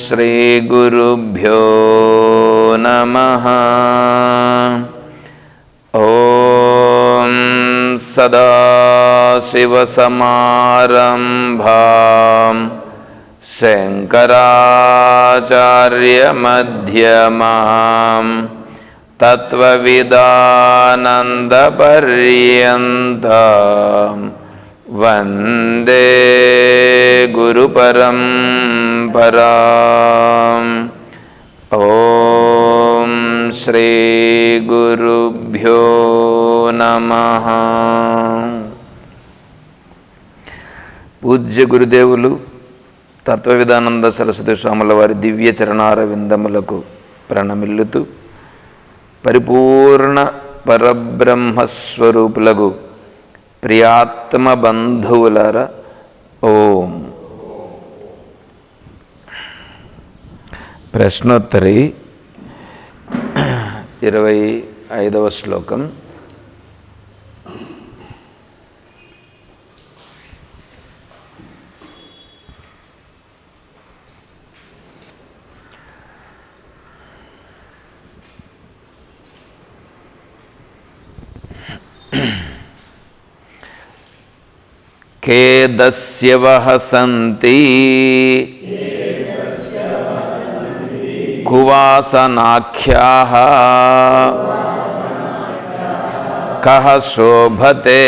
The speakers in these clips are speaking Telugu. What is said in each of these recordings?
శ్రీ గురుభ్యో నమః. ఓం సదాశివసమారంభాం శంకరాచార్యమధ్యమాం తత్వవిదానందపర్యంతం వందే గురుపరంపరాం. ఓం శ్రీ గురుభ్యో నమః. పూజ్య గురుదేవులు తత్వవిదానంద సరస్వతి స్వాముల వారి దివ్య చరణారవిందములకు ప్రణమిల్లుతూ పరిపూర్ణ పరబ్రహ్మస్వరూపులకు ప్రియాత్మ బంధువులర ఓం. ప్రశ్నోత్తరి 25వ శ్లోకం. ఖేదస్య వహసంతి కువాసనాఖ్యాః కః శోభతే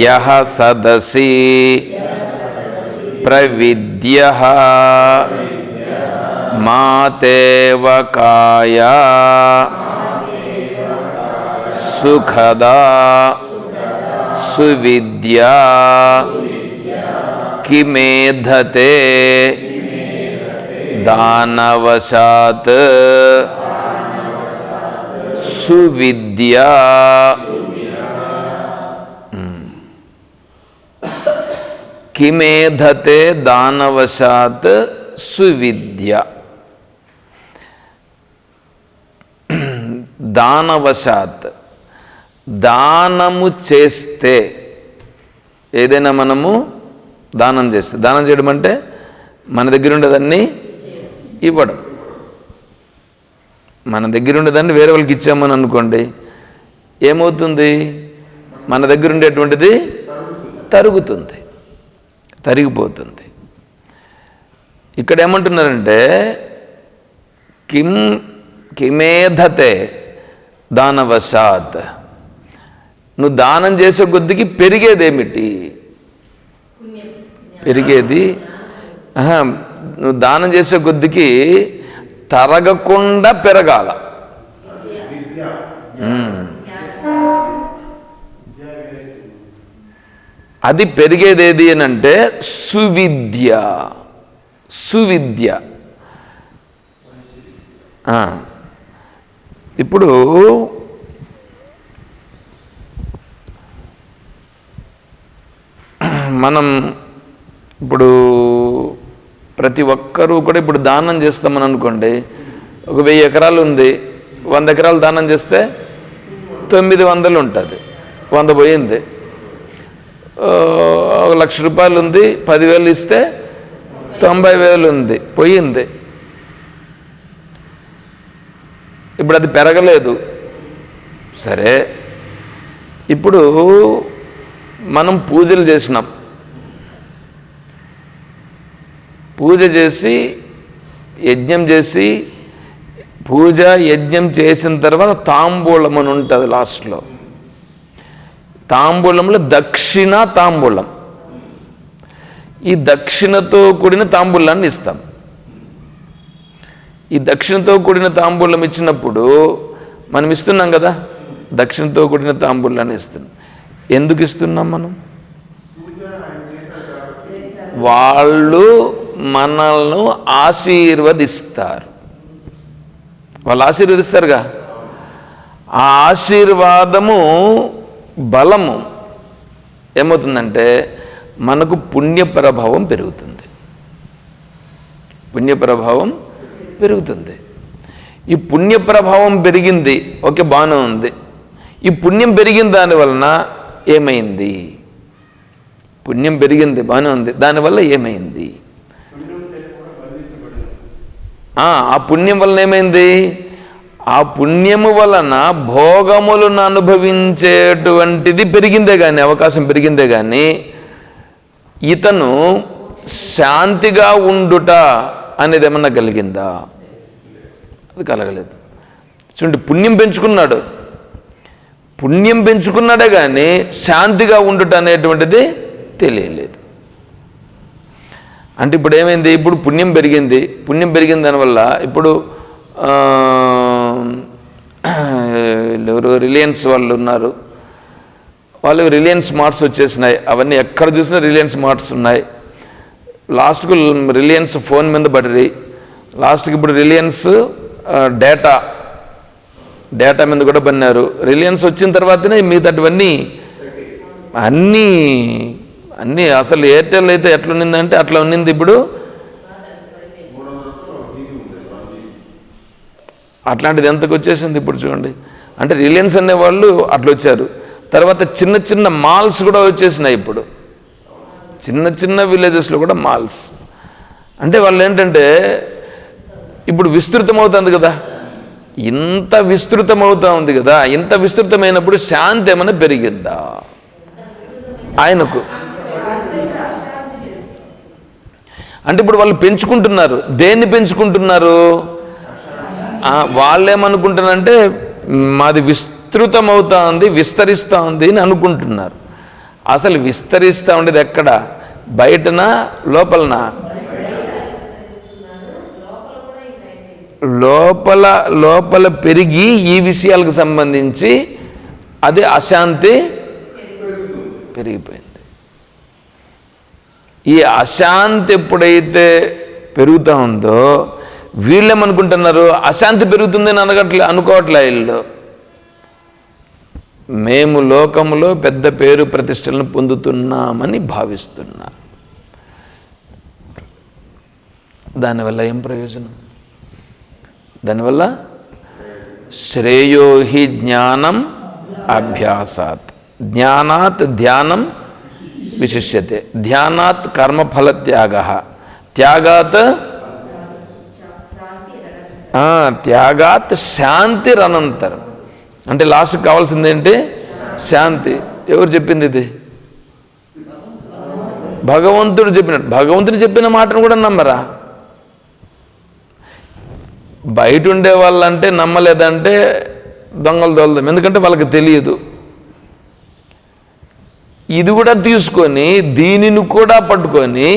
యః సదసి ప్రవిద్యః మాతేవ కాయా సుఖదా సువిద్యా కిమేధతే దానవశాత్ సువిద్యా. కిమేధతే దానవశాత్ సువిద్య. దానవశాత్ దానము చేస్తే, ఏదైనా మనము దానం చేస్తే, దానం చేయడం అంటే మన దగ్గర ఉండేదాన్ని ఇవ్వడం. మన దగ్గర ఉండేదాన్ని వేరే వాళ్ళకి ఇచ్చామని అనుకోండి, ఏమవుతుంది? మన దగ్గర ఉండేటువంటిది తరుగుతుంది, తరిగిపోతుంది. ఇక్కడ ఏమంటున్నారంటే కిమేధతే దానవశాత్. నువ్వు దానం చేసే కొద్దికి పెరిగేదేమిటి? పెరిగేది నువ్వు దానం చేసే కొద్దికి తరగకుండా పెరగాల. అది పెరిగేదేది అని అంటే సువిద్య. సువిద్య. ఇప్పుడు మనం ప్రతి ఒక్కరూ కూడా ఇప్పుడు దానం చేస్తామని అనుకోండి. ఒక 1000 ఎకరాలు ఉంది, 100 ఎకరాలు దానం చేస్తే 900 ఉంటుంది, 100 పోయింది. 1,00,000 రూపాయలు ఉంది, 10,000 ఇస్తే 90,000 ఉంది, పోయింది. ఇప్పుడు అది పెరగలేదు. సరే, ఇప్పుడు మనం పూజలు చేసినాం, పూజ చేసి యజ్ఞం చేసి పూజ యజ్ఞం చేసిన తర్వాత తాంబూలం అని ఉంటుంది లాస్ట్లో. తాంబూలంలో దక్షిణ తాంబూలం, ఈ దక్షిణతో కూడిన తాంబూలాన్ని ఇస్తాం. ఈ దక్షిణతో కూడిన తాంబూలం ఇచ్చినప్పుడు మనం ఇస్తున్నాం కదా, దక్షిణతో కూడిన తాంబూలాన్ని ఇస్తున్నాం. ఎందుకు ఇస్తున్నాం మనం? వాళ్ళు మనల్ని ఆశీర్వదిస్తారు. వాళ్ళు ఆశీర్వదిస్తారుగా, ఆ ఆశీర్వాదము బలము ఏమవుతుందంటే మనకు పుణ్యప్రభావం పెరుగుతుంది. పుణ్యప్రభావం పెరుగుతుంది. ఈ పుణ్యప్రభావం పెరిగింది, ఓకే, బాగానే ఉంది. ఈ పుణ్యం పెరిగిన దానివలన ఏమైంది? పుణ్యం పెరిగింది, బాగానే ఉంది, దానివల్ల ఏమైంది? ఆ పుణ్యం వలన ఏమైంది? ఆ పుణ్యము వలన భోగములను అనుభవించేటువంటిది పెరిగిందే కానీ, అవకాశం పెరిగిందే కానీ ఇతను శాంతిగా ఉండుట అనేది ఏమన్నా కలిగిందా? అది కలగలేదు. చూడండి, పుణ్యం పెంచుకున్నాడు, పుణ్యం పెంచుకున్నాడే కానీ శాంతిగా ఉండుట అనేటువంటిది తెలియలేదు. అంటే ఇప్పుడు ఏమైంది? ఇప్పుడు పుణ్యం పెరిగింది, పుణ్యం పెరిగిన దానివల్ల ఇప్పుడు ఎవరు రిలయన్స్ వాళ్ళు ఉన్నారు, వాళ్ళు రిలయన్స్ మార్ట్స్ వచ్చేసినాయి. అవన్నీ ఎక్కడ చూసినా రిలయన్స్ మార్ట్స్ ఉన్నాయి. లాస్ట్కు రిలయన్స్ ఫోన్ మీద పడి, లాస్ట్కి ఇప్పుడు రిలయన్స్ డేటా మీద కూడా పన్నారు. రిలయన్స్ వచ్చిన తర్వాతనే మిగతావన్నీ అన్నీ అసలు ఎయిర్టెల్ అయితే ఎట్లున్నిందంటే అట్లా ఉన్నింది. ఇప్పుడు అట్లాంటిది ఎంతకు వచ్చేసింది ఇప్పుడు చూడండి. అంటే రిలయన్స్ అనేవాళ్ళు అట్లా వచ్చారు. తర్వాత చిన్న చిన్న మాల్స్ కూడా వచ్చేసినాయి. ఇప్పుడు చిన్న చిన్న విలేజెస్లో కూడా మాల్స్. అంటే వాళ్ళు ఏంటంటే ఇప్పుడు విస్తృతమవుతుంది కదా, ఇంత విస్తృతమవుతూ ఉంది కదా, ఇంత విస్తృతమైనప్పుడు శాంతి ఏమైనా పెరిగిందా ఆయనకు? అంటే ఇప్పుడు వాళ్ళు పెంచుకుంటున్నారు. దేన్ని పెంచుకుంటున్నారు? వాళ్ళేమనుకుంటున్నారంటే మాది విస్తృతమవుతా ఉంది, విస్తరిస్తూ ఉంది అని అనుకుంటున్నారు. అసలు విస్తరిస్తూ ఉండేది ఎక్కడ? బయటనా లోపలనా? లోపల పెరిగి ఈ విషయాలకు సంబంధించి అది అశాంతి పెరిగిపోయింది. ఈ అశాంతి ఎప్పుడైతే పెరుగుతూ ఉందో వీళ్ళేమనుకుంటున్నారు? అశాంతి పెరుగుతుందని అనుకోవట్లే వీళ్ళు. మేము లోకములో పెద్ద పేరు ప్రతిష్టలను పొందుతున్నామని భావిస్తున్నారు. దానివల్ల ఏం ప్రయోజనం? దానివల్ల శ్రేయోహి జ్ఞానం అభ్యాసాత్, జ్ఞానాత్ ధ్యానం విశిష్యతే, ధ్యానాత్ కర్మఫల త్యాగ, త్యాగాత్ త్యాగాత్ శాంతిరనంతరం. అంటే లాస్ట్కి కావాల్సింది ఏంటి? శాంతి. ఎవరు చెప్పింది ఇది? భగవంతుడు చెప్పినట్టు. భగవంతుడు చెప్పిన మాటను కూడా నమ్మరా? బయట ఉండే వాళ్ళంటే నమ్మలేదంటే దొంగలు దొలదాం, ఎందుకంటే వాళ్ళకి తెలియదు. ఇది కూడా తీసుకొని దీనిని కూడా పట్టుకొని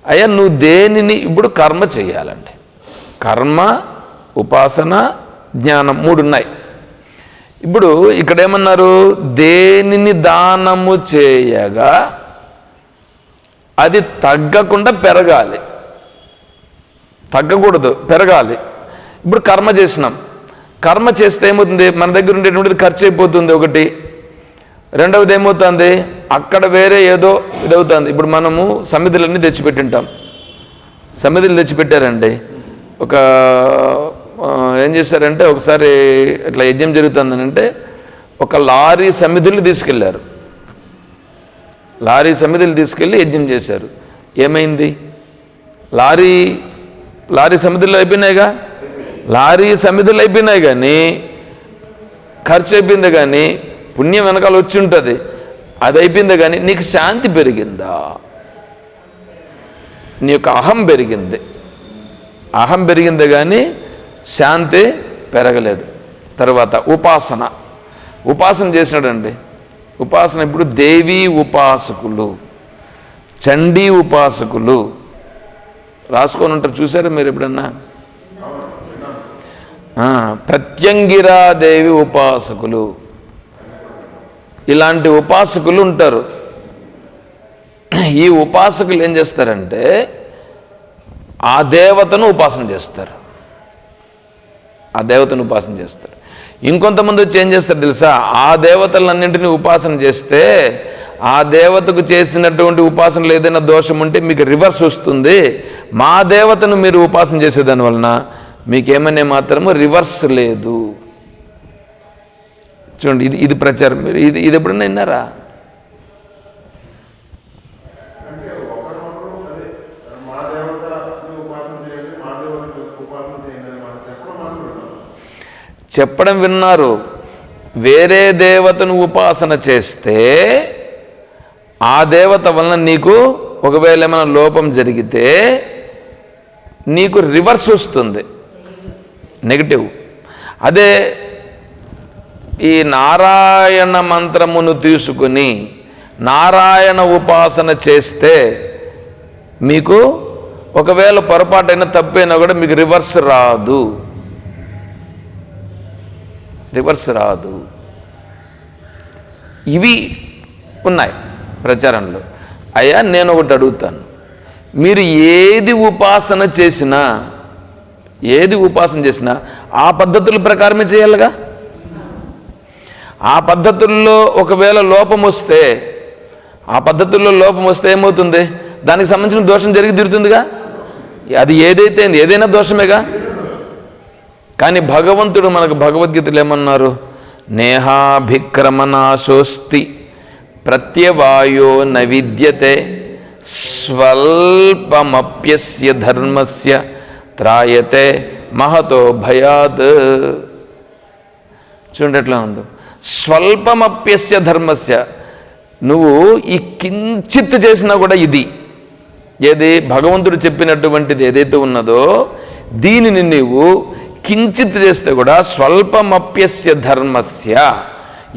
అయ్యా నువ్వు దేనిని ఇప్పుడు కర్మ చేయాలండి. కర్మ, ఉపాసన, జ్ఞానం 3 ఉన్నాయి. ఇప్పుడు ఇక్కడ ఏమన్నారు? దేనిని దానము చేయగా అది తగ్గకుండా పెరగాలి, తగ్గకూడదు, పెరగాలి. ఇప్పుడు కర్మ చేసినాం, కర్మ చేస్తే ఏమవుతుంది? మన దగ్గర ఉండేటువంటిది ఖర్చు అయిపోతుంది ఒకటి. రెండవది ఏమవుతుంది? అక్కడ వేరే ఏదో ఇదవుతుంది. ఇప్పుడు మనము సమిధులన్నీ తెచ్చిపెట్టింటాం. సమిధులు తెచ్చిపెట్టారండి. ఒక ఏం చేశారంటే ఒకసారి ఇట్లా యజ్ఞం జరుగుతుందని అంటే ఒక లారీ సమిధులు తీసుకెళ్లారు. లారీ సమిధులు తీసుకెళ్ళి యజ్ఞం చేశారు. ఏమైంది? లారీ సమిధులు అయిపోయినాయిగా, లారీ సమిధులు అయిపోయినాయి కానీ ఖర్చు అయిపోయింది కానీ పుణ్యం వెనకాల వచ్చి ఉంటుంది. అది అయిపోయింది కానీ నీకు శాంతి పెరిగిందా? నీ యొక్క అహం పెరిగింది. అహం పెరిగింది కానీ శాంతి పెరగలేదు. తర్వాత ఉపాసన చేసినాడండి. ఉపాసన ఇప్పుడు దేవీ ఉపాసకులు, చండీ ఉపాసకులు రాసుకొని ఉంటారు, చూసారా మీరు ఎప్పుడన్నా? ప్రత్యంగిరాదేవి ఉపాసకులు, ఇలాంటి ఉపాసకులు ఉంటారు. ఈ ఉపాసకులు ఏం చేస్తారంటే ఆ దేవతను ఉపాసన చేస్తారు, ఇంకొంతమంది వచ్చి ఏం చేస్తారు తెలుసా? ఆ దేవతలన్నింటినీ ఉపాసన చేస్తే ఆ దేవతకు చేసినటువంటి ఉపాసనలో ఏదైనా దోషం ఉంటే మీకు రివర్స్ వస్తుంది. మా దేవతను మీరు ఉపాసన చేసేదాని వలన మీకేమనే మాత్రము రివర్స్ లేదు. చూడండి, ఇది ప్రచారం. మీరు ఇది ఎప్పుడన్నా విన్నారా? చెప్పడం విన్నారు. వేరే దేవతను ఉపాసన చేస్తే ఆ దేవత వలన నీకు ఒకవేళ ఏమైనా లోపం జరిగితే నీకు రివర్స్ వస్తుంది, నెగటివ్. అదే ఈ నారాయణ మంత్రమును తీసుకుని నారాయణ ఉపాసన చేస్తే మీకు ఒకవేళ పొరపాటైనా తప్పైనా కూడా మీకు రివర్స్ రాదు. ఇవి ఉన్నాయి ప్రచారంలో. అయ్యా, నేను ఒకటి అడుగుతాను, మీరు ఏది ఉపాసన చేసినా ఆ పద్ధతుల ప్రకారమే చేయాలిగా. ఆ పద్ధతుల్లో ఒకవేళ లోపం వస్తే ఏమవుతుంది? దానికి సంబంధించిన దోషం జరిగి తీరుతుందిగా. అది ఏదైనా దోషమేగా. కానీ భగవంతుడు మనకు భగవద్గీతలు ఏమన్నారు? నేహాభిక్రమనాశోస్తి ప్రత్యవాయో న విద్యతే స్వల్పమప్యస్య ధర్మస్య త్రాయతే మహతో భయాత్. చూడండి ఎట్లా ఉందో. స్వల్పమప్యస్య ధర్మస్య, నువ్వు ఈ కించిత్ చేసినా కూడా ఏది భగవంతుడు చెప్పినటువంటిది ఏదైతే ఉన్నదో దీనిని నీవు కించిత్ చేస్తే కూడా స్వల్పమప్యస్య ధర్మస్య,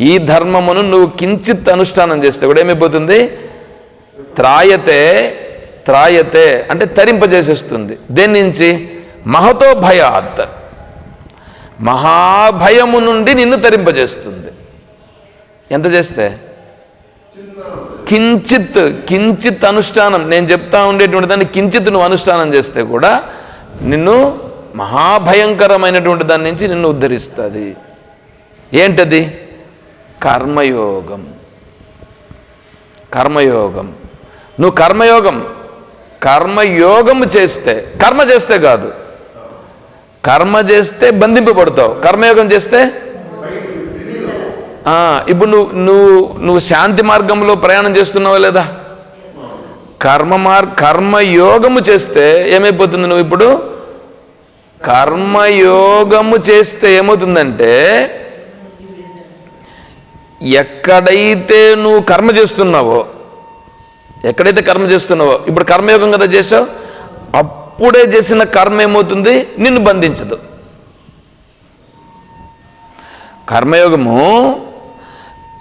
ఈ ధర్మమును నువ్వు కించిత్ అనుష్ఠానం చేస్తే కూడా ఏమైపోతుంది? త్రాయతే అంటే తరింపజేసేస్తుంది. దేని నుంచి? మహతో భయాత్, మహాభయము నుండి నిన్ను తరింపజేస్తుంది. ఎంత చేస్తే? కించిత్ అనుష్ఠానం. నేను చెప్తా ఉండేటువంటి దాన్ని కించిత్ నువ్వు అనుష్ఠానం చేస్తే కూడా నిన్ను మహాభయంకరమైనటువంటి దాని నుంచి నిన్ను ఉద్ధరిస్తుంది. ఏంటది? కర్మయోగం. నువ్వు కర్మయోగము చేస్తే, కర్మ చేస్తే బంధింపబడతావు. కర్మయోగం చేస్తే ఇప్పుడు నువ్వు శాంతి మార్గంలో ప్రయాణం చేస్తున్నావా లేదా? కర్మయోగము చేస్తే ఏమైపోతుంది? నువ్వు ఇప్పుడు కర్మయోగము చేస్తే ఏమవుతుందంటే, ఎక్కడైతే కర్మ చేస్తున్నావో ఇప్పుడు కర్మయోగం కదా చేసావు, అప్పుడే చేసిన కర్మ ఏమవుతుంది? నిన్ను బంధించదు.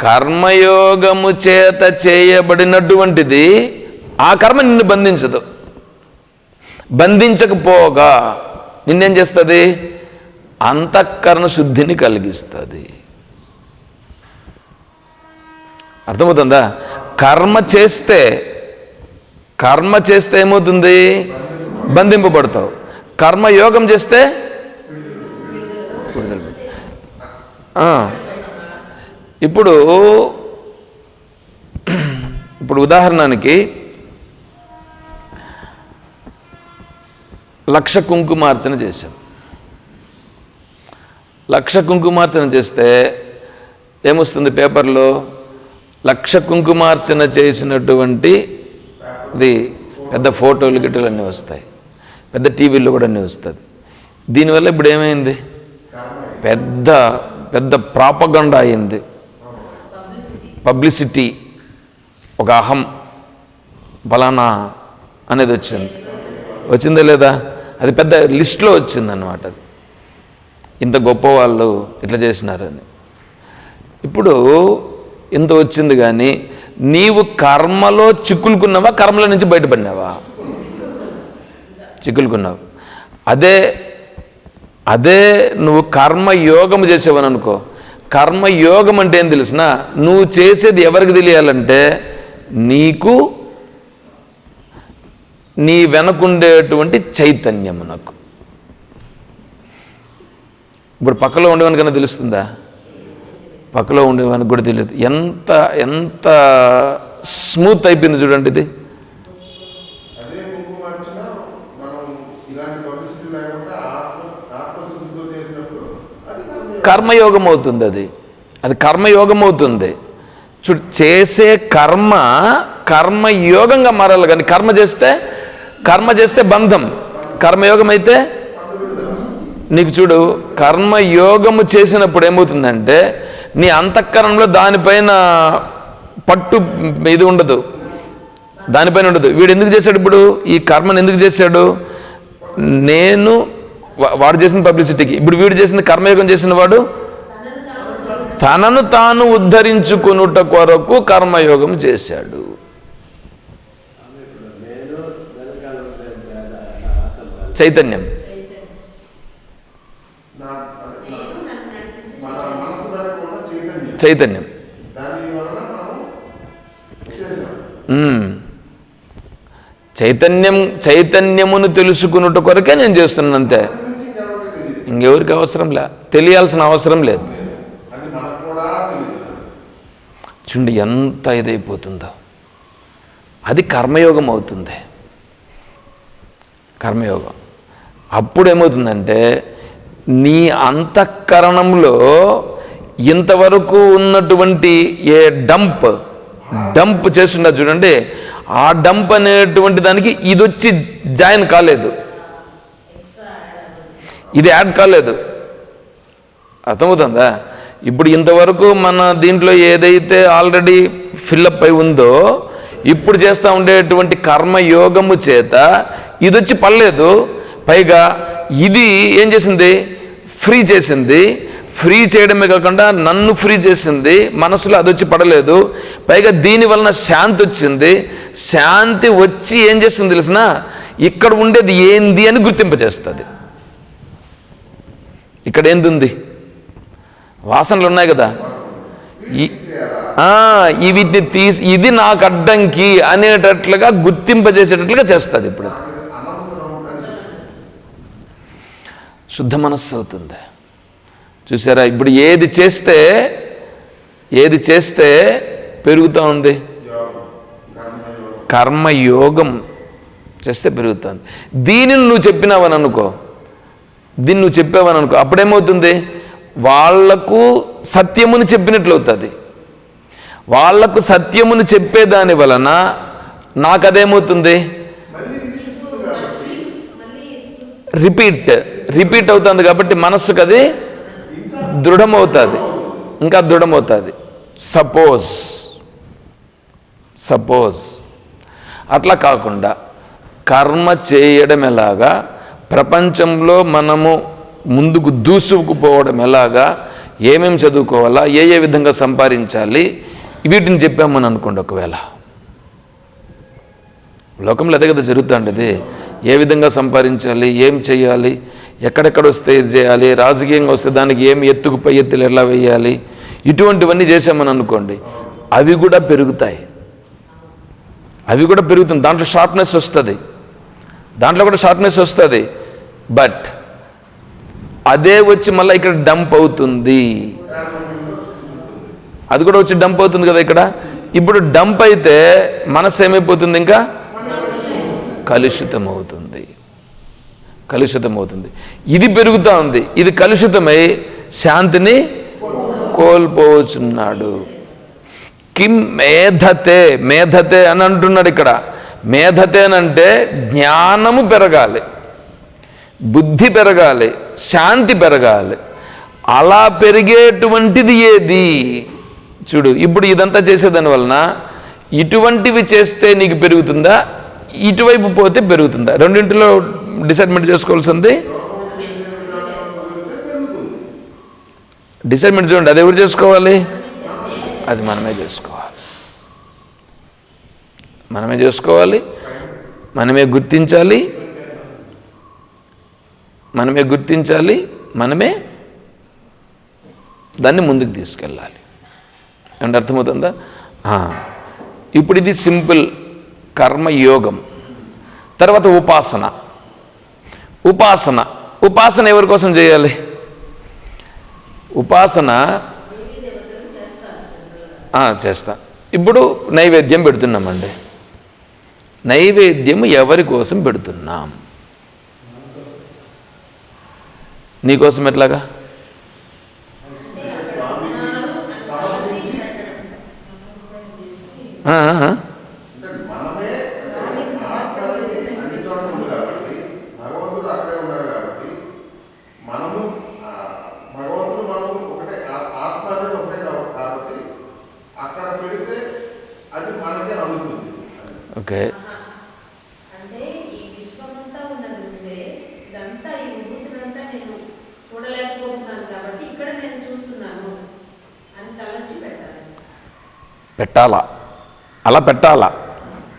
కర్మయోగము చేత చేయబడినటువంటిది ఆ కర్మ నిన్ను బంధించదు. బంధించకపోగా నిన్నేం చేస్తుంది? అంతఃకరణ శుద్ధిని కలిగిస్తుంది. అర్థమవుతుందా? కర్మ చేస్తే ఏమవుతుంది? బంధింపబడతావు. కర్మయోగం చేస్తే ఇప్పుడు ఉదాహరణకి 1,00,000 కుంకుమార్చన చేశాం. 1,00,000 కుంకుమార్చన చేస్తే ఏమొస్తుంది పేపర్లో? 1,00,000 కుంకుమార్చన చేసినటువంటి పెద్ద ఫోటోలు గిట్టలు అన్నీ వస్తాయి, పెద్ద టీవీల్లో కూడా అన్నీ వస్తుంది. దీనివల్ల ఇప్పుడు ఏమైంది? పెద్ద ప్రాపగండా అయింది, పబ్లిసిటీ, ఒక అహం ఫలానా అనేది వచ్చిందా లేదా? అది పెద్ద లిస్ట్లో వచ్చిందన్నమాట. అది ఇంత గొప్పవాళ్ళు ఇట్లా చేసినారని. ఇప్పుడు ఇంత వచ్చింది, కానీ నీవు కర్మలో చిక్కులుకున్నావా, కర్మల నుంచి బయటపడినావా? చిక్కులుకున్నావు. అదే నువ్వు కర్మయోగం చేసేవని అనుకో. కర్మయోగం అంటే ఏం తెలిసినా, నువ్వు చేసేది ఎవరికి తెలియాలంటే నీకు, నీ వెనకుండేటువంటి చైతన్యమునకు. ఇప్పుడు పక్కలో ఉండేవానికన్నా తెలుస్తుందా? పక్కలో ఉండేవానికి కూడా తెలియదు. ఎంత స్మూత్ అయిపోయింది చూడండి ఇది. కర్మయోగం అవుతుంది. అది కర్మయోగం అవుతుంది. చూడు, చేసే కర్మయోగంగా మారాలి. కానీ కర్మ చేస్తే బంధం, కర్మయోగం అయితే నీకు చూడు, కర్మయోగము చేసినప్పుడు ఏమవుతుందంటే నీ అంతఃకరణలో దానిపైన పట్టు ఇది ఉండదు, దానిపైన ఉండదు. వీడు ఎందుకు చేశాడు ఇప్పుడు ఈ కర్మను? ఎందుకు చేశాడు? వాడు చేసిన పబ్లిసిటీకి. ఇప్పుడు వీడు చేసిన కర్మయోగం చేసిన వాడు తనను తాను ఉద్ధరించుకునుట కొరకు కర్మయోగం చేశాడు. చైతన్యం చైతన్యమును తెలుసుకున్నట్టు కొరకే నేను చేస్తున్నాను, అంతే. ఇంకెవరికి అవసరంలే, తెలియాల్సిన అవసరం లేదు. చూడండి ఎంత ఇదైపోతుందో. అది కర్మయోగం అవుతుంది. కర్మయోగం అప్పుడు ఏమవుతుందంటే నీ అంతఃకరణంలో ఇంతవరకు ఉన్నటువంటి ఏ డంప్ చేస్తున్నది చూడండి, ఆ డంప్ అనేటువంటి దానికి ఇది వచ్చి జాయిన్ కాలేదు, ఇది యాడ్ కాలేదు. అర్థమవుతుందా? ఇప్పుడు ఇంతవరకు మన దీంట్లో ఏదైతే ఆల్రెడీ ఫిల్అప్ అయి ఉందో, ఇప్పుడు చేస్తూ ఉండేటువంటి కర్మయోగము చేత ఇది వచ్చి పడలేదు. పైగా ఇది ఏం చేసింది? ఫ్రీ చేసింది. ఫ్రీ చేయడమే కాకుండా నన్ను ఫ్రీ చేసింది. మనసులో అది వచ్చి పడలేదు. పైగా దీని వలన శాంతి వచ్చింది. శాంతి వచ్చి ఏం చేస్తుంది తెలిసిన, ఇక్కడ ఉండేది ఏంది అని గుర్తింపజేస్తుంది. ఇక్కడ ఏంది? వాసనలు ఉన్నాయి కదా, వీటిని తీసి ఇది నాకు అడ్డంకి అనేటట్లుగా గుర్తింపజేసేటట్లుగా చేస్తుంది. ఇప్పుడు శుద్ధ మనస్సు అవుతుంది. చూసారా? ఇప్పుడు ఏది చేస్తే పెరుగుతూ ఉంది? కర్మయోగం చేస్తే పెరుగుతుంది. దీనిని నువ్వు చెప్పినావని అనుకో, అప్పుడేమవుతుంది? వాళ్లకు సత్యముని చెప్పినట్లు అవుతుంది. వాళ్లకు సత్యముని చెప్పేదాని వలన నాకు అదేమవుతుంది? రిపీట్ అవుతుంది. కాబట్టి మనస్సుకు అది దృఢమవుతుంది, ఇంకా దృఢమవుతుంది. సపోజ్ అట్లా కాకుండా కర్మ చేయడం ఎలాగా, ప్రపంచంలో మనము ముందుకు దూసుకుపోవడం ఎలాగా, ఏమేమి చదువుకోవాలా, ఏ విధంగా సంపాదించాలి, వీటిని చెప్పామని అనుకోండి. ఒకవేళ లోకంలో అదే కదా జరుగుతుండేది. ఏ విధంగా సంపాదించాలి, ఏం చేయాలి, ఎక్కడెక్కడ వస్తే ఇది చేయాలి, రాజకీయంగా వస్తే దానికి ఏమి ఎత్తుకు పై ఎత్తులు ఎలా వేయాలి, ఇటువంటివన్నీ చేసామని అనుకోండి, అవి కూడా పెరుగుతాయి. దాంట్లో షార్ప్నెస్ వస్తుంది, బట్ అదే వచ్చి మళ్ళీ ఇక్కడ డంప్ అవుతుంది. అది కూడా వచ్చి డంప్ అవుతుంది కదా ఇక్కడ. ఇప్పుడు డంప్ అయితే మనసు ఏమైపోతుంది? ఇంకా కలుషితం అవుతుంది. ఇది పెరుగుతూ ఉంది. ఇది కలుషితమై శాంతిని కోల్పోవచ్చున్నాడు. కిం మేధతే అని అంటున్నాడు ఇక్కడ. మేధతే అంటే జ్ఞానము పెరగాలి, బుద్ధి పెరగాలి, శాంతి పెరగాలి. అలా పెరిగేటువంటిది ఏది? చూడు, ఇప్పుడు ఇదంతా చేసేదాని వలన ఇటువంటివి చేస్తే నీకు పెరుగుతుందా, ఇటువైపు పోతే పెరుగుతుందా? రెండింటిలో డిసైడ్మెంట్ చేసుకోవాల్సింది డిసైడ్మెంట్ చూడండి, అది ఎవరు చేసుకోవాలి? అది మనమే చేసుకోవాలి. మనమే చేసుకోవాలి, మనమే గుర్తించాలి, మనమే దాన్ని ముందుకు తీసుకెళ్ళాలి. అంటే అర్థమవుతుందా? ఇప్పుడు ఇది సింపుల్ కర్మయోగం. తర్వాత ఉపాసన ఎవరి కోసం చేయాలి? ఉపాసన చేస్తా. ఇప్పుడు నైవేద్యం పెడుతున్నామండి. నైవేద్యం ఎవరి కోసం పెడుతున్నాం? నీకోసం ఎట్లాగా? ఓకే, పెట్టాలా, అలా పెట్టాలా,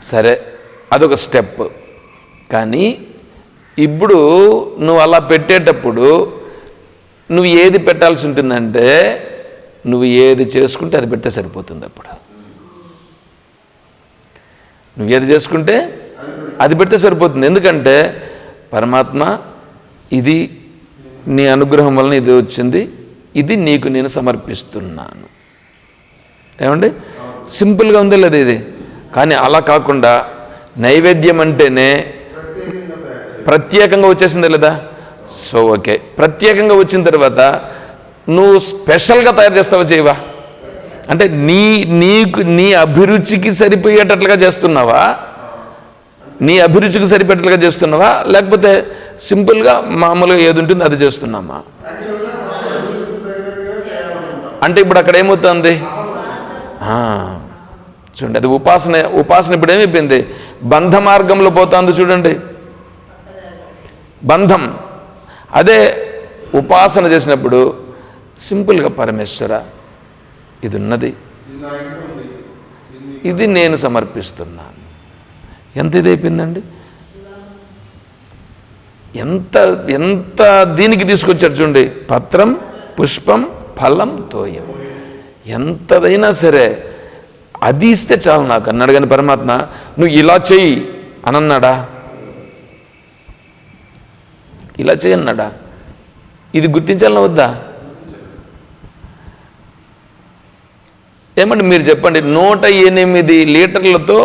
సరే అదొక స్టెప్. కానీ ఇప్పుడు నువ్వు అలా పెట్టేటప్పుడు నువ్వు ఏది పెట్టాల్సి ఉంటుందంటే, నువ్వు ఏది చేసుకుంటే అది పెడితే సరిపోతుంది. అప్పుడు నువ్వు ఏది చేసుకుంటే అది పెడితే సరిపోతుంది. ఎందుకంటే పరమాత్మ, ఇది నీ అనుగ్రహం వలన ఇది వచ్చింది, ఇది నీకు నేను సమర్పిస్తున్నాను. ఏమండి, సింపుల్గా ఉందే లేదా ఇది? కానీ అలా కాకుండా నైవేద్యం అంటేనే ప్రత్యేకంగా వచ్చేసిందే లేదా? సో ఓకే, ప్రత్యేకంగా వచ్చిన తర్వాత నువ్వు స్పెషల్గా తయారు చేస్తావా, చేయవా? అంటే నీ అభిరుచికి సరిపోయేటట్లుగా చేస్తున్నావా? లేకపోతే సింపుల్గా మామూలుగా ఏది ఉంటుందో అది చేస్తున్నామా? అంటే ఇప్పుడు అక్కడ ఏమవుతుంది? చూడండి, అది ఉపాసన ఇప్పుడు ఏమైపోయింది? బంధ మార్గంలో పోతుంది. చూడండి, బంధం. అదే ఉపాసన చేసినప్పుడు సింపుల్గా పరమేశ్వర, ఇది ఉన్నది, ఇది నేను సమర్పిస్తున్నాను. ఎంత ఇదైపోయిందండి, ఎంత దీనికి తీసుకొచ్చారు చూడండి. పత్రం, పుష్పం, ఫలం, తోయం. ఎంతదైనా సరే అది ఇస్తే చాలు నాకు అన్నాడు. కానీ పరమాత్మ నువ్వు ఇలా చెయ్యి అని అన్నాడా? ఇలా చెయ్యి అన్నాడా? ఇది గుర్తించాలన్నా వద్దా? ఏమంటే మీరు చెప్పండి, 108 లీటర్లతో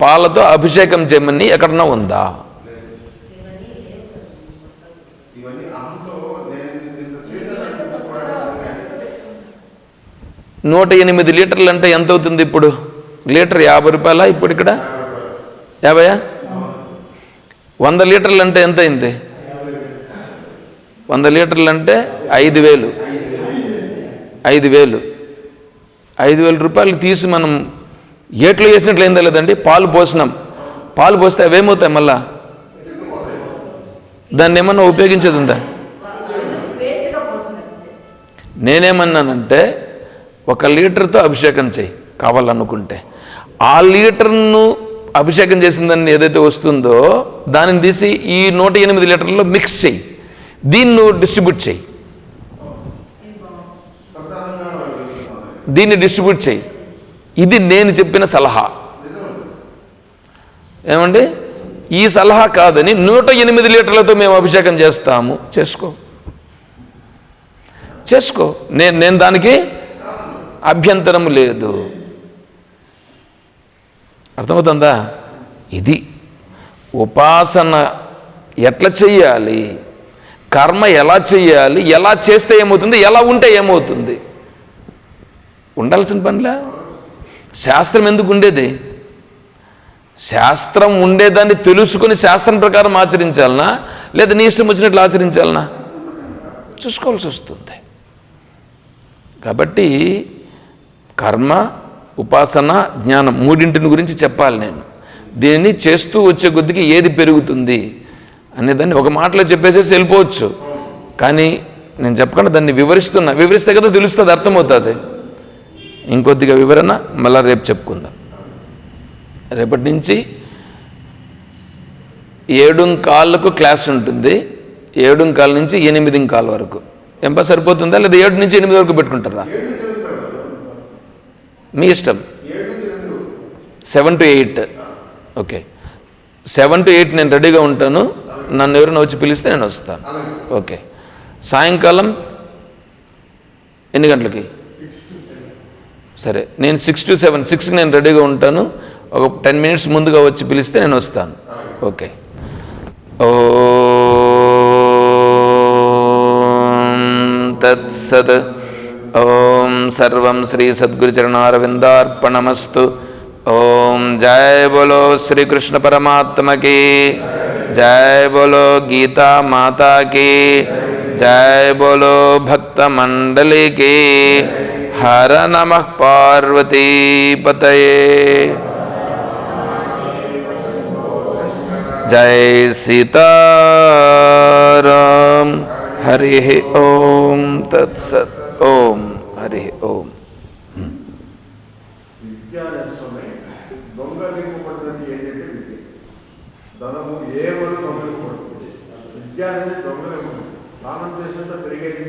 పాలతో అభిషేకం చేయమని ఎక్కడన్నా ఉందా? 108 లీటర్లు అంటే ఎంత అవుతుంది? ఇప్పుడు లీటర్ 50 రూపాయలా? ఇప్పుడు ఇక్కడ 50? 100 లీటర్లు అంటే ఎంత అయింది? 100 లీటర్లు అంటే 5,000. 5,000 రూపాయలు తీసి మనం ఏట్లో వేసినట్లు ఏందో లేదండి. పాలు పోసినాం, పాలు పోస్తే అవేమవుతాయి? మళ్ళా దాన్ని ఏమన్నా ఉపయోగించేది ఉందా? నేనేమన్నానంటే 1 లీటర్తో అభిషేకం చేయి కావాలనుకుంటే. ఆ లీటర్ను అభిషేకం చేసిన దాన్ని ఏదైతే వస్తుందో దానిని తీసి ఈ 108 లీటర్లలో మిక్స్ చేయి, దీన్ని నువ్వు డిస్ట్రిబ్యూట్ చేయి, ఇది నేను చెప్పిన సలహా. ఏమండి, ఈ సలహా కాదని 108 లీటర్లతో మేము అభిషేకం చేస్తాము, చేసుకో. నేను దానికి అభ్యంతరం లేదు. అర్థమవుతుందా? ఇది ఉపాసన ఎట్లా చెయ్యాలి, కర్మ ఎలా చెయ్యాలి, ఎలా చేస్తే ఏమవుతుంది, ఎలా ఉంటే ఏమవుతుంది. ఉండాల్సిన పనిలే. శాస్త్రం ఎందుకు ఉండేది? శాస్త్రం ఉండేదాన్ని తెలుసుకొని శాస్త్రం ప్రకారం ఆచరించాలనా, లేదా నీ ఇష్టం వచ్చినట్లు ఆచరించాలనా చూసుకోవాల్సి వస్తుంది. కాబట్టి కర్మ, ఉపాసన, జ్ఞానం మూడింటిని గురించి చెప్పాలి నేను. దీన్ని చేస్తూ వచ్చే కొద్దికి ఏది పెరుగుతుంది అనేదాన్ని ఒక మాటలో చెప్పేసేసి వెళ్ళిపోవచ్చు. కానీ నేను చెప్పకుండా దాన్ని వివరిస్తే కదా తెలుస్తుంది, అర్థమవుతుంది. ఇంకొద్దిగా వివరణ మళ్ళీ రేపు చెప్పుకుందాం. రేపటి నుంచి 7:15 క్లాస్ ఉంటుంది. 7:15 నుంచి 8:15 వరకు. ఎంప సరిపోతుందా లేదా 7 నుంచి 8 వరకు పెట్టుకుంటారా? మీ ఇష్టం. 7 to 8. ఓకే, 7 to 8 నేను రెడీగా ఉంటాను. నన్ను ఎవరైనా వచ్చి పిలిస్తే నేను వస్తాను. ఓకే, సాయంకాలం ఎన్ని గంటలకి? సరే, నేను 6 to 7, 6కి నేను రెడీగా ఉంటాను. ఒక 10 minutes ముందుగా వచ్చి పిలిస్తే నేను వస్తాను. ఓకే. ఓం తత్సత్. ఓం సర్వం శ్రీ సద్గురుచరణారవిందార్పణమస్తు. ఓం జయ బోలో శ్రీకృష్ణ పరమాత్మకి జయ, బోలో గీతా మాతాకి జయ, బోలో భక్త మండలికి హర నమః పార్వతీపతయే. జై సీతారాం. హరి ఓం తత్సత్. ఓం హరి ఓం. ధనము ఏ వరకు దొంగలు విద్య అనేది దొంగలు స్నానం చేసినంత పెరిగేది